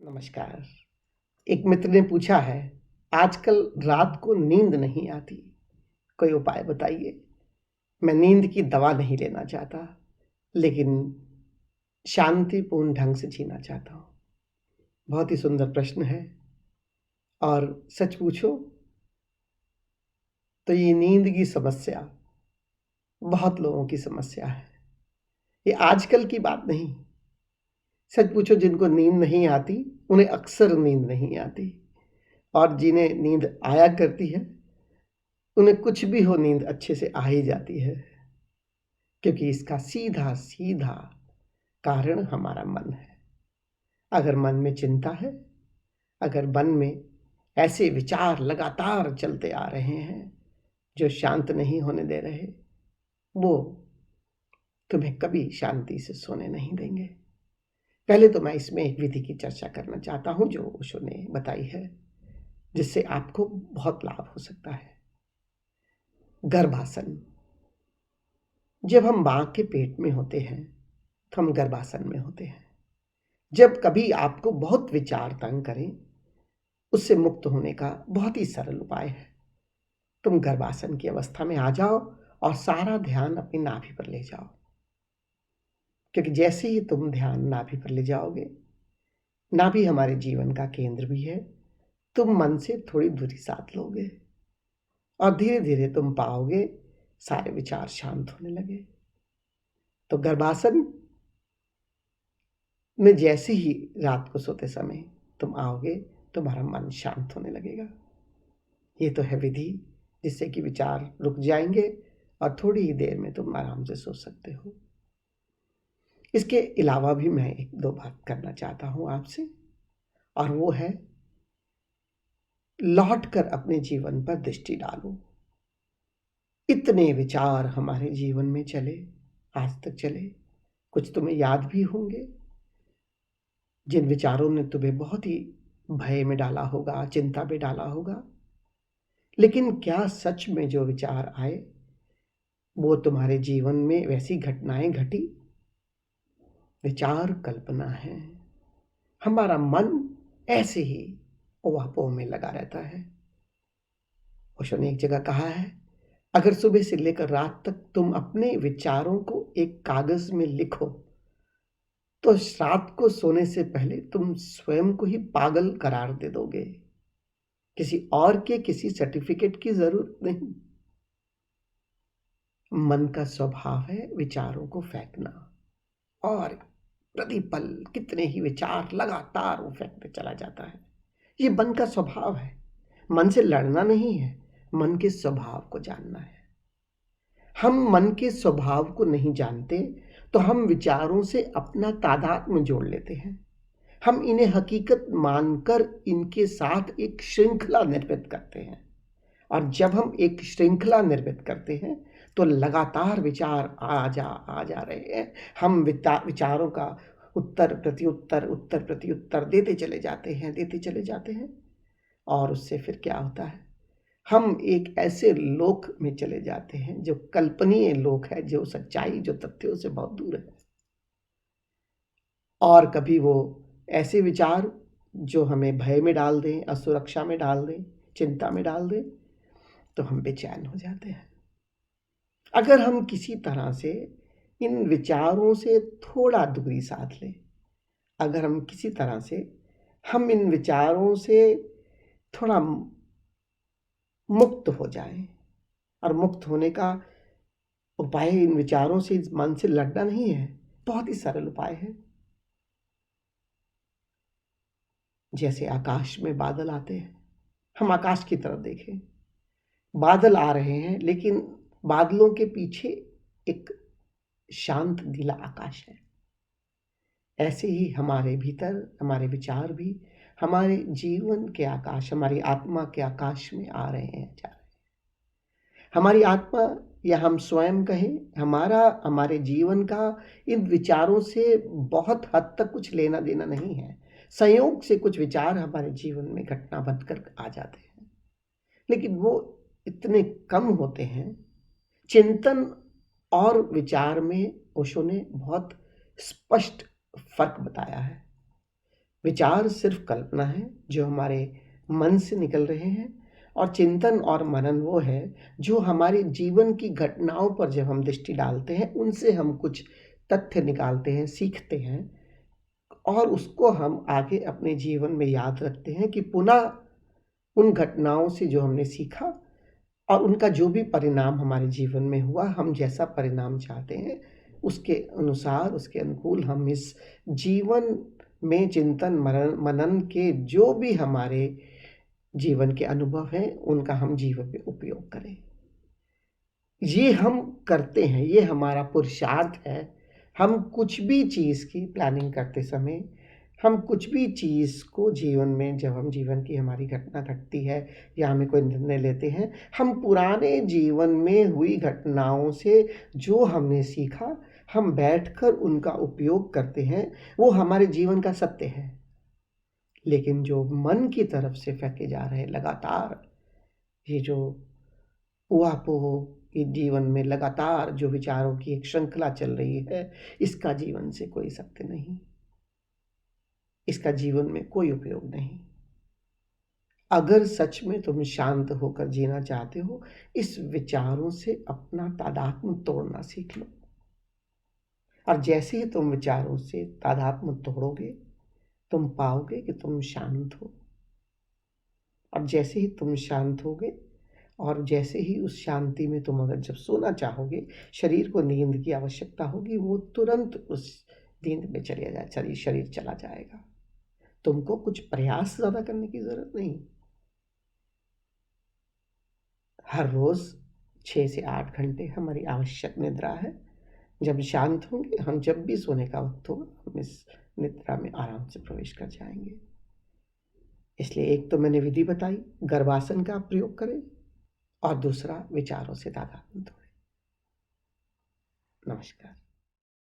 नमस्कार। एक मित्र ने पूछा है, आजकल रात को नींद नहीं आती, कोई उपाय बताइए। मैं नींद की दवा नहीं लेना चाहता, लेकिन शांतिपूर्ण ढंग से जीना चाहता हूँ। बहुत ही सुंदर प्रश्न है और सच पूछो तो ये नींद की समस्या बहुत लोगों की समस्या है। ये आजकल की बात नहीं। सच पूछो जिनको नींद नहीं आती, उन्हें अक्सर नींद नहीं आती, और जिन्हें नींद आया करती है उन्हें कुछ भी हो नींद अच्छे से आ ही जाती है, क्योंकि इसका सीधा सीधा कारण हमारा मन है। अगर मन में चिंता है, अगर मन में ऐसे विचार लगातार चलते आ रहे हैं जो शांत नहीं होने दे रहे, वो तुम्हें कभी शांति से सोने नहीं देंगे। पहले तो मैं इसमें एक विधि की चर्चा करना चाहता हूं जो ओशो ने बताई है, जिससे आपको बहुत लाभ हो सकता है। गर्भासन। जब हम मां के पेट में होते हैं तो हम गर्भासन में होते हैं। जब कभी आपको बहुत विचार तंग करें, उससे मुक्त होने का बहुत ही सरल उपाय है। तुम गर्भासन की अवस्था में आ जाओ और सारा ध्यान अपनी नाभि पर ले जाओ, क्योंकि जैसे ही तुम ध्यान नाभि पर ले जाओगे, नाभि हमारे जीवन का केंद्र भी है, तुम मन से थोड़ी दूरी साध लोगे और धीरे धीरे तुम पाओगे सारे विचार शांत होने लगे। तो गर्भासन में जैसे ही रात को सोते समय तुम आओगे, तुम्हारा मन शांत होने लगेगा। ये तो है विधि जिससे कि विचार रुक जाएंगे और थोड़ी ही देर में तुम आराम से सो सकते हो। इसके अलावा भी मैं एक दो बात करना चाहता हूं आपसे, और वो है लौट कर अपने जीवन पर दृष्टि डालो। इतने विचार हमारे जीवन में चले, आज तक चले, कुछ तुम्हें याद भी होंगे जिन विचारों ने तुम्हें बहुत ही भय में डाला होगा, चिंता में डाला होगा। लेकिन क्या सच में जो विचार आए वो तुम्हारे जीवन में वैसी घटनाएं घटी? विचार कल्पना है। हमारा मन ऐसे ही ओहापोह में लगा रहता है। ओशो ने एक जगह कहा है, अगर सुबह से लेकर रात तक तुम अपने विचारों को एक कागज में लिखो, तो रात को सोने से पहले तुम स्वयं को ही पागल करार दे दोगे। किसी और के किसी सर्टिफिकेट की जरूरत नहीं। मन का स्वभाव है विचारों को फेंकना, और प्रतिपल कितने ही विचार लगातार वो फेंकते चला जाता है। ये मन का स्वभाव है। मन से लड़ना नहीं है, मन के स्वभाव को जानना है। हम मन के स्वभाव को नहीं जानते तो हम विचारों से अपना तादात्म्य जोड़ लेते हैं। हम इन्हें हकीकत मानकर इनके साथ एक श्रृंखला निर्मित करते हैं, और जब हम एक श्रृंखला निर्मित करते हैं तो लगातार विचार आ जा रहे हैं। हम विचारों का उत्तर प्रत्युत्तर देते चले जाते हैं, और उससे फिर क्या होता है, हम एक ऐसे लोक में चले जाते हैं जो कल्पनीय लोक है, जो सच्चाई, जो तथ्यों से बहुत दूर है। और कभी वो ऐसे विचार जो हमें भय में डाल दें, असुरक्षा में डाल दें, चिंता में डाल दें, तो हम बेचैन हो जाते हैं। अगर हम किसी तरह से इन विचारों से थोड़ा दूरी साध लें, अगर हम किसी तरह से हम इन विचारों से थोड़ा मुक्त हो जाएं, और मुक्त होने का उपाय इन विचारों से, इस मन से लड़ना नहीं है, बहुत ही सरल उपाय है। जैसे आकाश में बादल आते हैं, हम आकाश की तरफ देखें, बादल आ रहे हैं, लेकिन बादलों के पीछे एक शांत नीला आकाश है। ऐसे ही हमारे भीतर हमारे विचार भी हमारे जीवन के आकाश, हमारी आत्मा के आकाश में आ रहे हैं, जा रहे हैं। हमारी आत्मा, या हम स्वयं कहें, हमारे जीवन का इन विचारों से बहुत हद तक कुछ लेना देना नहीं है। संयोग से कुछ विचार हमारे जीवन में घटना बनकर आ जाते हैं, लेकिन वो इतने कम होते हैं। चिंतन और विचार में ओशो ने बहुत स्पष्ट फर्क बताया है। विचार सिर्फ कल्पना है जो हमारे मन से निकल रहे हैं, और चिंतन और मनन वो है जो हमारे जीवन की घटनाओं पर जब हम दृष्टि डालते हैं उनसे हम कुछ तथ्य निकालते हैं, सीखते हैं, और उसको हम आगे अपने जीवन में याद रखते हैं कि पुनः उन घटनाओं से जो हमने सीखा और उनका जो भी परिणाम हमारे जीवन में हुआ, हम जैसा परिणाम चाहते हैं उसके अनुसार, उसके अनुकूल हम इस जीवन में चिंतन मनन के जो भी हमारे जीवन के अनुभव हैं उनका हम जीवन में उपयोग करें। ये हम करते हैं, ये हमारा पुरुषार्थ है। हम कुछ भी चीज़ की प्लानिंग करते समय, हम कुछ भी चीज़ को जीवन में, जब हम जीवन की हमारी घटना घटती है या हमें कोई निर्णय लेते हैं, हम पुराने जीवन में हुई घटनाओं से जो हमने सीखा, हम बैठकर उनका उपयोग करते हैं। वो हमारे जीवन का सत्य है। लेकिन जो मन की तरफ से फेंके जा रहे लगातार ये जो ऊहापोह के जीवन में लगातार जो विचारों की एक श्रृंखला चल रही है, इसका जीवन से कोई सत्य नहीं, इसका जीवन में कोई उपयोग नहीं। अगर सच में तुम शांत होकर जीना चाहते हो, इस विचारों से अपना तादात्म्य तोड़ना सीख लो। और जैसे ही तुम विचारों से तादात्म्य तोड़ोगे, तुम पाओगे कि तुम शांत हो। और जैसे ही तुम शांत होगे, और जैसे ही उस शांति में तुम अगर जब सोना चाहोगे, शरीर को नींद की आवश्यकता होगी, वो तुरंत उस नींद में चले जाए, शरीर चला जाएगा। तुमको कुछ प्रयास ज़्यादा करने की ज़रूरत नहीं। हर रोज़ 6 से 8 घंटे हमारी आवश्यक निद्रा है। जब शांत होंगे, हम जब भी सोने का वक्त होगा, हम इस निद्रा में आराम से प्रवेश कर जाएंगे। इसलिए एक तो मैंने विधि बताई, गर्भासन का प्रयोग करें, और दूसरा विचारों से तादात्म्य तोड़ें। नमस्कार।